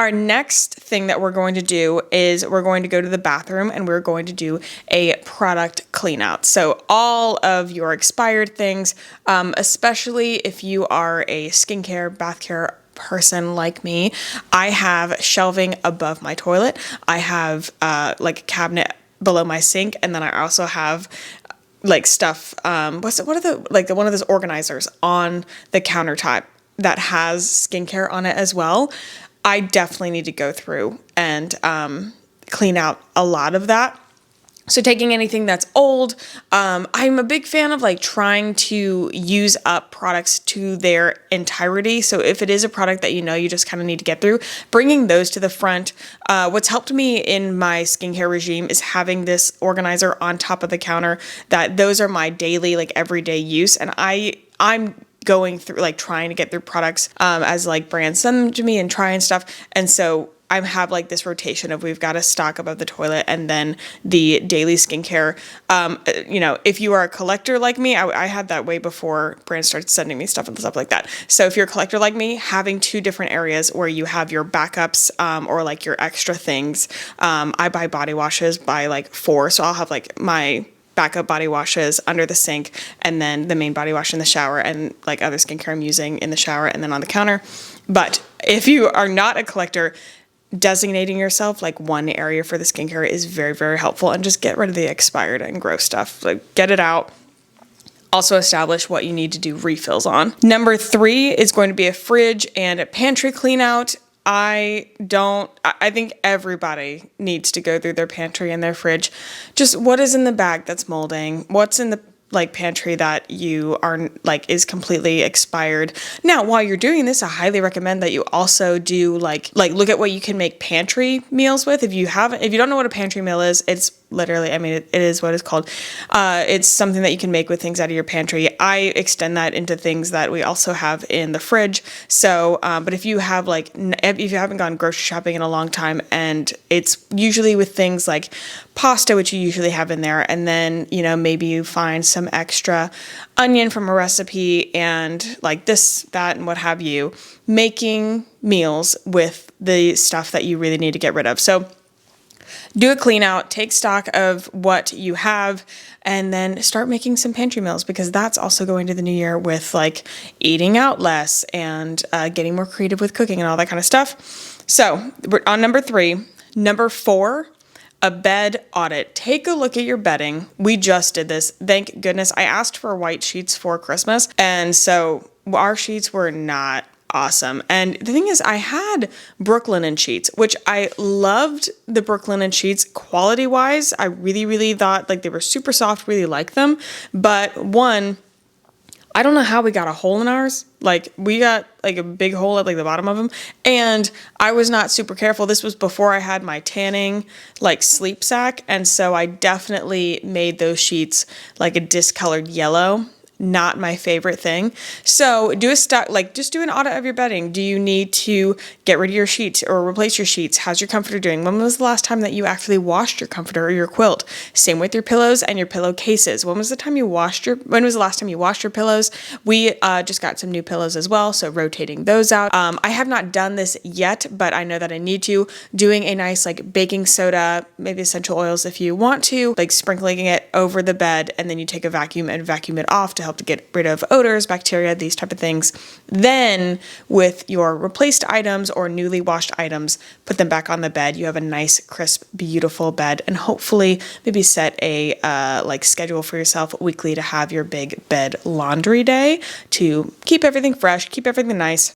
Our next thing that we're going to do is we're going to go to the bathroom and we're going to do a product clean out. So all of your expired things, especially if you are a skincare, bath care person like me, I have shelving above my toilet. I have like a cabinet below my sink, and then I also have like stuff, what are the, like the one of those organizers on the countertop that has skincare on it as well. I definitely need to go through and clean out a lot of that. So taking anything that's old, I'm a big fan of like trying to use up products to their entirety. So if it is a product that you just kind of need to get through, bringing those to the front. What's helped me in my skincare regime is having this organizer on top of the counter, that those are my daily, like everyday use. And I'm going through, like trying to get through products as like brands send them to me and try and stuff. And so I have like this rotation of we've got a stock above the toilet and then the daily skincare. If you are a collector like me, I had that way before brands started sending me stuff and stuff like that. So if you're a collector like me, having two different areas where you have your backups or like your extra things. I buy body washes by like 4. So I'll have like my backup body washes under the sink and then the main body wash in the shower and like other skincare I'm using in the shower and then on the counter. But if you are not a collector, designating yourself like one area for the skincare is very, very helpful, and just get rid of the expired and gross stuff. Like get it out. Also establish what you need to do refills on. Number 3 is going to be a fridge and a pantry clean out. I think everybody needs to go through their pantry and their fridge. Just what is in the bag that's molding? What's in the pantry that you are like is completely expired. Now, while you're doing this, I highly recommend that you also do like look at what you can make pantry meals with. If you don't know what a pantry meal is, it's literally, it is what it's called. It's something that you can make with things out of your pantry. I extend that into things that we also have in the fridge. So, but if you have if you haven't gone grocery shopping in a long time, and it's usually with things like pasta, which you usually have in there, and then, maybe you find some extra onion from a recipe and like this, that, and what have you, making meals with the stuff that you really need to get rid of. So do a clean out, take stock of what you have, and then start making some pantry meals, because that's also going to the new year with like eating out less and getting more creative with cooking and all that kind of stuff. So we're on number 3. Number 4, a bed audit. Take a look at your bedding. We just did this. Thank goodness. I asked for white sheets for Christmas, and so our sheets were not awesome. And the thing is, I had Brooklinen sheets, which I loved the Brooklinen sheets quality wise. I really, really thought like they were super soft, really liked them. But one, I don't know how we got a hole in ours. Like we got like a big hole at like the bottom of them. And I was not super careful. This was before I had my tanning like sleep sack. And so I definitely made those sheets like a discolored yellow. Not my favorite thing. So just do an audit of your bedding. Do you need to get rid of your sheets or replace your sheets? How's your comforter doing? When was the last time that you actually washed your comforter or your quilt? Same with your pillows and your pillowcases. When was the last time you washed your pillows? We just got some new pillows as well, so rotating those out. I have not done this yet, but I know that I need to. Doing a nice like baking soda, maybe essential oils if you want to, like sprinkling it over the bed, and then you take a vacuum and vacuum it off to help to get rid of odors, bacteria, these type of things. Then with your replaced items or newly washed items, put them back on the bed. You have a nice, crisp, beautiful bed, and hopefully maybe set a schedule for yourself weekly to have your big bed laundry day to keep everything fresh, keep everything nice.